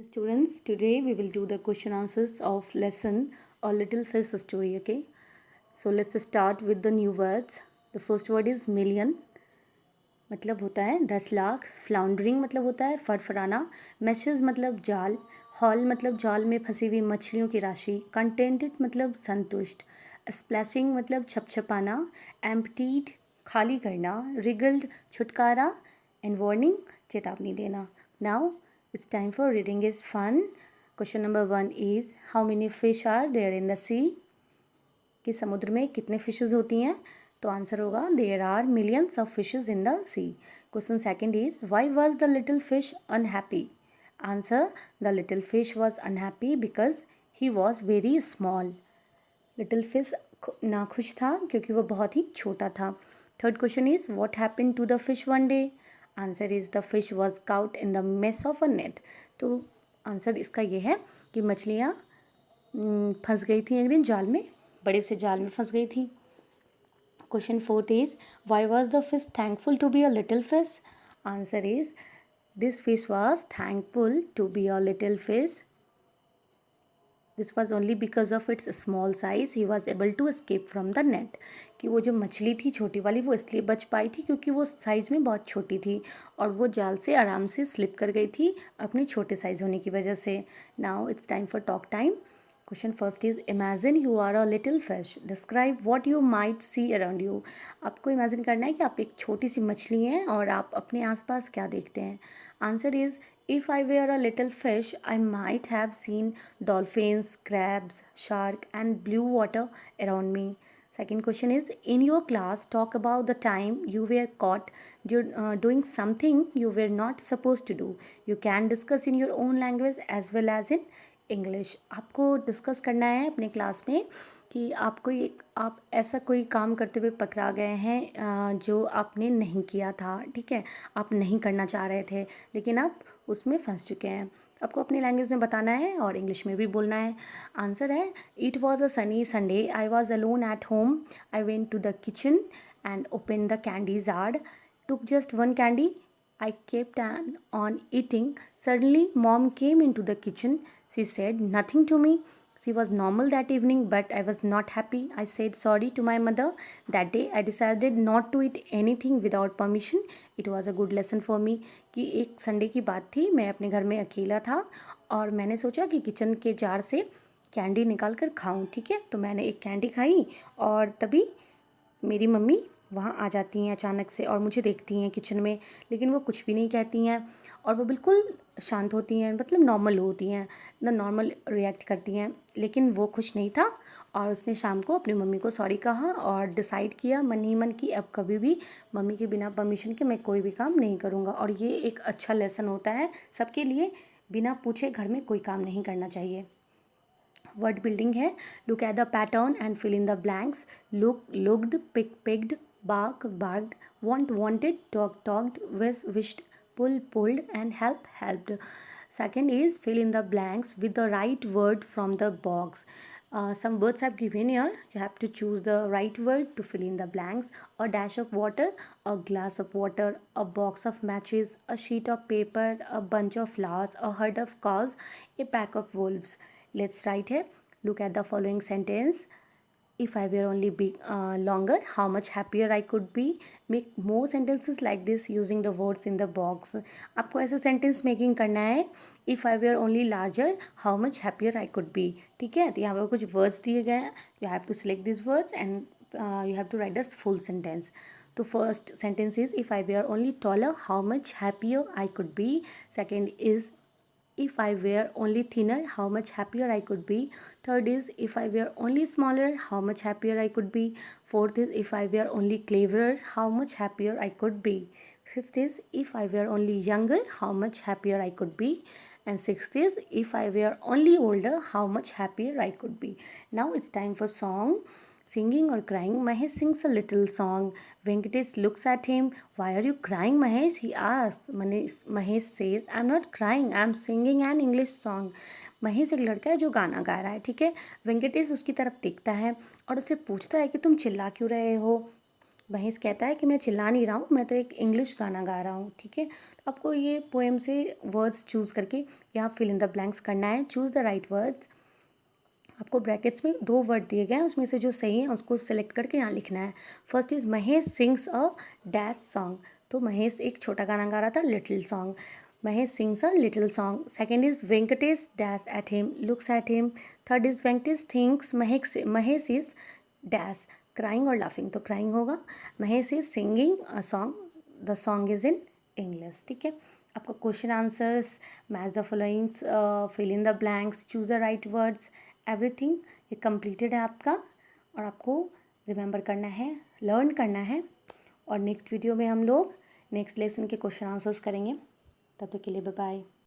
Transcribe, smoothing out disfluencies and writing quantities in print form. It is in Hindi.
Students, today we will do the question answers of lesson A Little Fish Story. Okay, so let's start with the new words. The first word is million, मतलब होता है 10 लाख. फ्लाउंडरिंग मतलब होता है फरफराना. मैशेज मतलब जाल. हॉल मतलब जाल में फंसी हुई मछलियों की राशि. कंटेंटेड मतलब संतुष्ट. स्प्लैशिंग मतलब छपछपाना. एम्प्टीड खाली करना. रिगल्ड छुटकारा. एंड वार्निंग चेतावनी देना. Now it's time for reading is fun. Question number 1 is how many fish are there in the sea? कि समुद्र में कितने फिशेस होती हैं? तो आंसर होगा there are millions of fishes in the sea. Question second is why was the little fish unhappy? Answer the little fish was unhappy because he was very small. Little fish नाखुश था क्योंकि वो बहुत ही छोटा था. Third question is what happened to the fish one day? Answer is the fish was cout in the mess of a net. तो आंसर इसका ये है कि मछलियाँ फंस गई थी एक दिन जाल में, बड़े से जाल में फंस गई थी. Question fourth is why was the fish thankful to be a little fish? Answer is this fish was thankful to be a little fish. This was only because of its small size he was able to escape from the net. कि वो जो मछली थी छोटी वाली वो इसलिए बच पाई थी क्योंकि वो साइज़ में बहुत छोटी थी और वो जाल से आराम से स्लिप कर गई थी अपनी छोटे साइज़ होने की वजह से. Now it's time for talk time. Question first is imagine you are a little fish. Describe what you might see around you. आपको इमेजिन करना है कि आप एक छोटी सी मछली हैं और आप अपने आसपास क्या देखते हैं. Answer is if I were a little fish, I might have seen dolphins, crabs, shark and blue water around me. Second question is, in your class, talk about the time you were caught doing something you were not supposed to do. You can discuss in your own language as well as in English. आपको डिस्कस करना है अपने क्लास में कि आप ऐसा कोई काम करते हुए पकड़ा गए हैं जो आपने नहीं किया था. ठीक है, आप नहीं करना चाह रहे थे लेकिन आप उसमें फंस चुके हैं. आपको अपनी लैंग्वेज में बताना है और इंग्लिश में भी बोलना है. आंसर है it was a sunny Sunday. I was alone at home. I went to the kitchen and open the candy jar. Took just one candy. I kept on eating. Suddenly, Mom came into the kitchen. She said nothing to me. She was normal that evening, but I was not happy. I said sorry to my mother. That day, I decided not to eat anything without permission. It was a good lesson for me. कि एक संडे की बात थी, मैं अपने घर में अकेला था और मैंने सोचा कि किचन के जार से कैंडी निकाल कर खाऊं. ठीक है, तो मैंने एक कैंडी खाई और तभी मेरी मम्मी वहाँ आ जाती हैं अचानक से और मुझे देखती हैं किचन में, लेकिन वो कुछ भी नहीं कहती हैं और वो बिल्कुल शांत होती हैं, मतलब नॉर्मल होती हैं ना, नॉर्मल रिएक्ट करती हैं. लेकिन वो खुश नहीं था और उसने शाम को अपनी मम्मी को सॉरी कहा और डिसाइड किया मन ही मन कि अब कभी भी मम्मी के बिना परमिशन के मैं कोई भी काम नहीं करूँगा. और ये एक अच्छा लेसन होता है सबके लिए, बिना पूछे घर में कोई काम नहीं करना चाहिए. वर्ड बिल्डिंग है. Look at the pattern and fill in the blanks. Looked, picked, bark, barked, wanted, talked, wished, pulled and helped. Second is fill in the blanks with the right word from the box. Some words have given here. You have to choose the right word to fill in the blanks. A dash of water, a glass of water, a box of matches, a sheet of paper, a bunch of flowers, a herd of cows, a pack of wolves. Let's write here. Look at the following sentence. If I were only longer, how much happier I could be. Make more sentences like this using the words in the box. आपको ऐसे सेंटेंस मेकिंग करना है. If I were only larger, how much happier I could be. ठीक है, तो यहाँ पर कुछ वर्ड्स दिए गए हैं. You have to select these words and you have to write the full sentence. तो first sentence is if I were only taller, how much happier I could be. Second is if I were only thinner, how much happier I could be. Third is if I were only smaller, how much happier I could be. Fourth is if I were only cleverer, how much happier I could be. Fifth is if I were only younger, how much happier I could be. And sixth is if I were only older, how much happier I could be. Now it's time for song. Singing or crying, Mahesh sings a little song. Venkatesh looks at him. Why are you crying, Mahesh? He asks. Mahesh says, I'm not crying, I'm singing an English song. Mahesh एक लड़का है जो गाना गा रहा है. ठीक है, वेंकटेश उसकी तरफ देखता है और उससे पूछता है कि तुम चिल्ला क्यों रहे हो. महेश कहता है कि मैं चिल्ला नहीं रहा हूँ, मैं तो एक इंग्लिश गाना गा रहा हूँ, ठीक है। तो आपको ये पोएम से वर्ड्स चूज़ करके यहाँ फिल इन द ब्लैंक्स करना है। Choose the right words. आपको ब्रैकेट्स में 2 वर्ड दिए गए हैं, उसमें से जो सही है उसको सेलेक्ट करके यहाँ लिखना है। First is Mahesh sings a dash song. तो महेश एक छोटा गाना गा रहा था, little song. Mahesh sings a little song. Second is Venkatesh dash at him, looks at him. Third is Venkatesh thinks Mahesh is dash crying और लाफिंग, तो क्राइंग होगा। Mahesh is singing a song, the song is in English, ठीक है। आपका question answers, match the followings, fill in the blanks, choose the right words, everything ये कंप्लीटेड है आपका। और आपको रिमेंबर करना है, लर्न करना है। और नेक्स्ट वीडियो में हम लोग नेक्स्ट लेसन के क्वेश्चन आंसर्स करेंगे। तब तक के लिए बाय बाय।